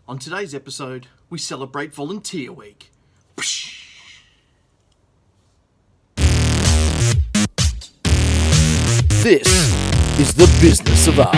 On today's episode, we celebrate Volunteer Week. This is the Business of Art.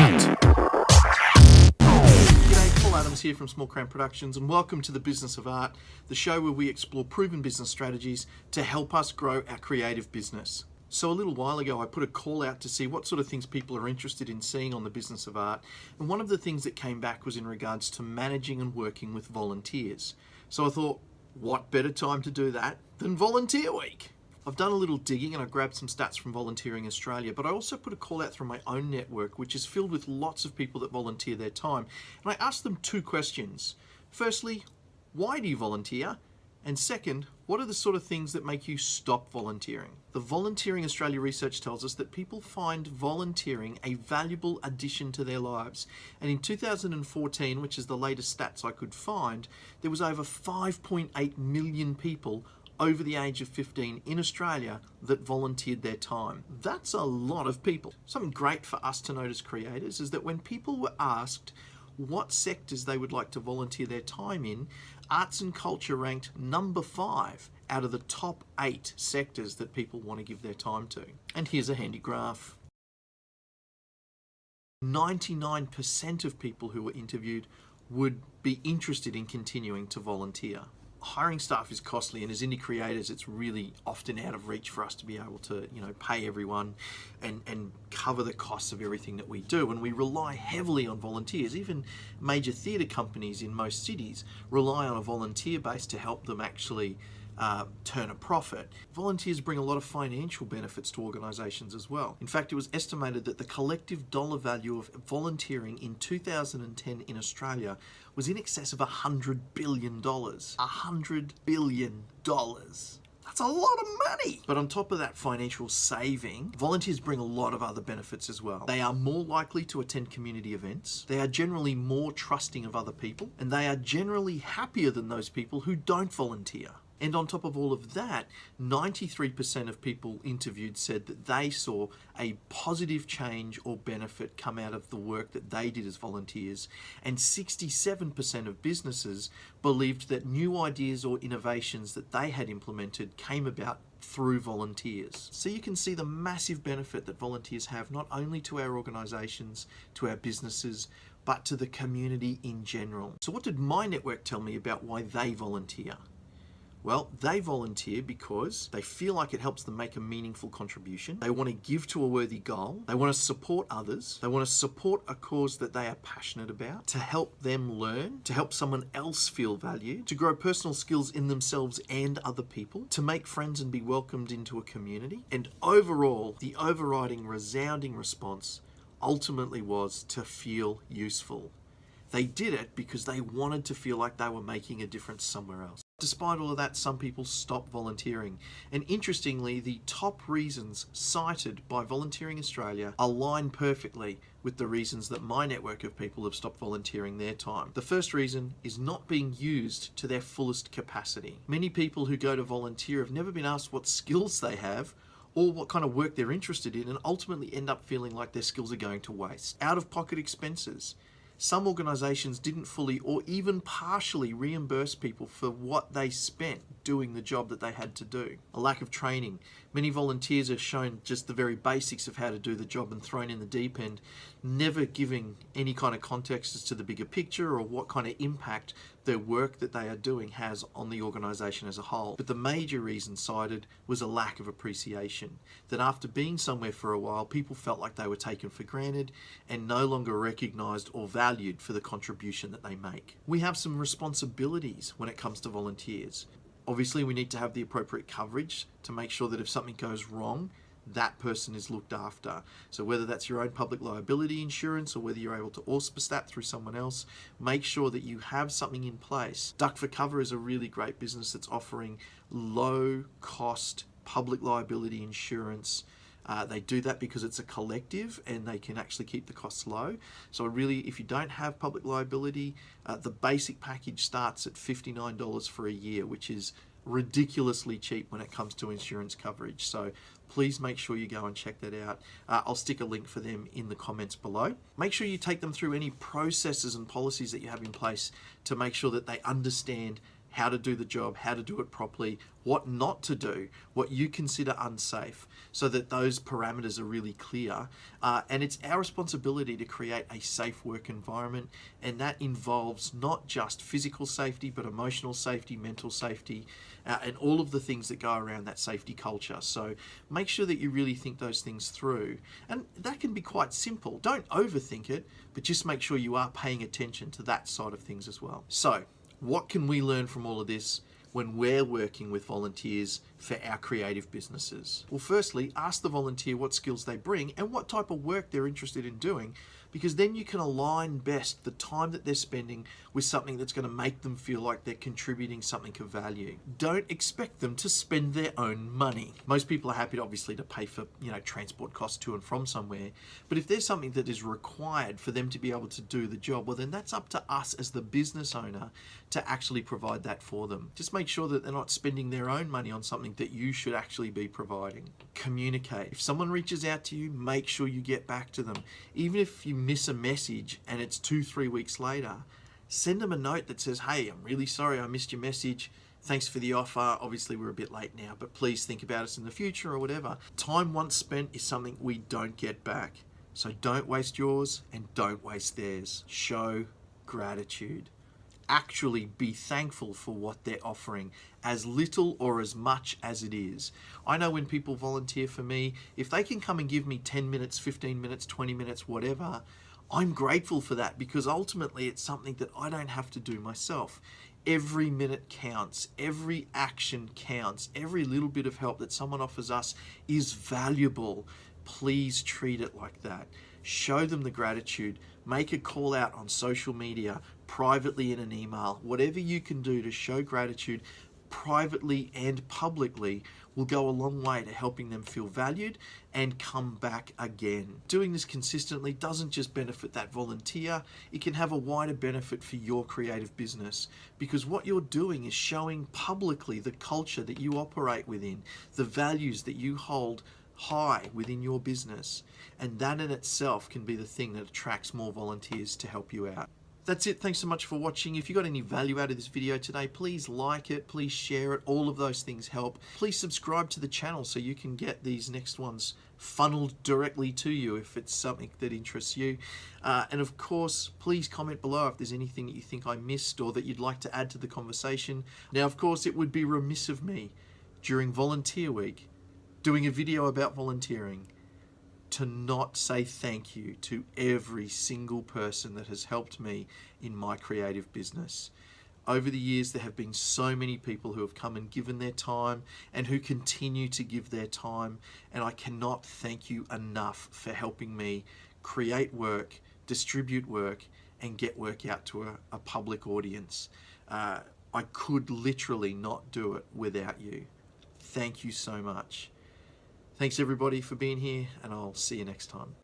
G'day, Paul Adams here from Small Crown Productions, and welcome to the Business of Art, the show where we explore proven business strategies to help us grow our creative business. So a little while ago, I put a call out to see what sort of things people are interested in seeing on the Business of Art, and one of the things that came back was in regards to managing and working with volunteers. So I thought, what better time to do that than Volunteer Week? I've done a little digging and I grabbed some stats from Volunteering Australia, but I also put a call out through my own network, which is filled with lots of people that volunteer their time. And I asked them two questions. Firstly, why do you volunteer? And second, what are the sort of things that make you stop volunteering? The Volunteering Australia research tells us that people find volunteering a valuable addition to their lives. And in 2014, which is the latest stats I could find, there was over 5.8 million people over the age of 15 in Australia that volunteered their time. That's a lot of people. Something great for us to note as creators is that when people were asked what sectors they would like to volunteer their time in, arts and culture ranked number 5 out of the top 8 sectors that people want to give their time to. And here's a handy graph. 99% of people who were interviewed would be interested in continuing to volunteer. Hiring staff is costly, and as indie creators, it's really often out of reach for us to be able to, pay everyone and cover the costs of everything that we do. And we rely heavily on volunteers. Even major theatre companies in most cities rely on a volunteer base to help them actually turn a profit. Volunteers bring a lot of financial benefits to organisations as well. In fact, it was estimated that the collective dollar value of volunteering in 2010 in Australia was in excess of $100 billion. $100 billion. That's a lot of money. But on top of that financial saving, volunteers bring a lot of other benefits as well. They are more likely to attend community events. They are generally more trusting of other people, and they are generally happier than those people who don't volunteer. And on top of all of that, 93% of people interviewed said that they saw a positive change or benefit come out of the work that they did as volunteers. And 67% of businesses believed that new ideas or innovations that they had implemented came about through volunteers. So you can see the massive benefit that volunteers have, not only to our organisations, to our businesses, but to the community in general. So what did my network tell me about why they volunteer? Well, they volunteer because they feel like it helps them make a meaningful contribution. They want to give to a worthy goal. They want to support others. They want to support a cause that they are passionate about, to help them learn, to help someone else feel valued, to grow personal skills in themselves and other people, to make friends and be welcomed into a community. And overall, the overriding resounding response ultimately was to feel useful. They did it because they wanted to feel like they were making a difference somewhere else. Despite all of that, some people stop volunteering. And interestingly, the top reasons cited by Volunteering Australia align perfectly with the reasons that my network of people have stopped volunteering their time. The first reason is not being used to their fullest capacity. Many people who go to volunteer have never been asked what skills they have or what kind of work they're interested in, and ultimately end up feeling like their skills are going to waste. Out-of-pocket expenses. Some organisations didn't fully or even partially reimburse people for what they spent doing the job that they had to do. A lack of training. Many volunteers are shown just the very basics of how to do the job and thrown in the deep end, never giving any kind of context as to the bigger picture or what kind of impact their work that they are doing has on the organisation as a whole. But the major reason cited was a lack of appreciation. That after being somewhere for a while, people felt like they were taken for granted and no longer recognised or valued for the contribution that they make. We have some responsibilities when it comes to volunteers. Obviously, we need to have the appropriate coverage to make sure that if something goes wrong, that person is looked after. So whether that's your own public liability insurance or whether you're able to auspice that through someone else, make sure that you have something in place. Duck for Cover is a really great business that's offering low cost public liability insurance. They do that because it's a collective and they can actually keep the costs low. So really, if you don't have public liability, the basic package starts at $59 for a year, which is ridiculously cheap when it comes to insurance coverage. So please make sure you go and check that out. I'll stick a link for them in the comments below. Make sure you take them through any processes and policies that you have in place to make sure that they understand how to do the job, how to do it properly, what not to do, what you consider unsafe, so that those parameters are really clear. And it's our responsibility to create a safe work environment, and that involves not just physical safety, but emotional safety, mental safety, and all of the things that go around that safety culture. So make sure that you really think those things through. And that can be quite simple. Don't overthink it, but just make sure you are paying attention to that side of things as well. So what can we learn from all of this when we're working with volunteers for our creative businesses? Well, firstly, ask the volunteer what skills they bring and what type of work they're interested in doing, because then you can align best the time that they're spending with something that's going to make them feel like they're contributing something of value. Don't expect them to spend their own money. Most people are happy, obviously, to pay for, transport costs to and from somewhere. But if there's something that is required for them to be able to do the job, well, then that's up to us as the business owner to actually provide that for them. Just make sure that they're not spending their own money on something that you should actually be providing. Communicate. If someone reaches out to you, make sure you get back to them. Even if you miss a message and it's 2-3 weeks later, send them a note that says, hey, I'm really sorry I missed your message. Thanks for the offer. Obviously, we're a bit late now, but please think about us in the future or whatever. Time once spent is something we don't get back. So don't waste yours and don't waste theirs. Show gratitude. Actually be thankful for what they're offering, as little or as much as it is. I know when people volunteer for me, if they can come and give me 10 minutes, 15 minutes, 20 minutes, whatever, I'm grateful for that, because ultimately it's something that I don't have to do myself. Every minute counts, every action counts, every little bit of help that someone offers us is valuable. Please treat it like that. Show them the gratitude. Make a call out on social media, privately in an email. Whatever you can do to show gratitude privately and publicly will go a long way to helping them feel valued and come back again. Doing this consistently doesn't just benefit that volunteer, it can have a wider benefit for your creative business, because what you're doing is showing publicly the culture that you operate within, the values that you hold high within your business, and that in itself can be the thing that attracts more volunteers to help you out. That's it. Thanks so much for watching. If you got any value out of this video today, please like it, please share it. All of those things help. Please subscribe to the channel so you can get these next ones funneled directly to you if it's something that interests you. And of course, please comment below if there's anything that you think I missed or that you'd like to add to the conversation. Now, of course, it would be remiss of me during Volunteer Week, doing a video about volunteering, to not say thank you to every single person that has helped me in my creative business. Over the years, there have been so many people who have come and given their time and who continue to give their time, and I cannot thank you enough for helping me create work, distribute work, and get work out to a public audience. I could literally not do it without you. Thank you so much. Thanks everybody for being here, and I'll see you next time.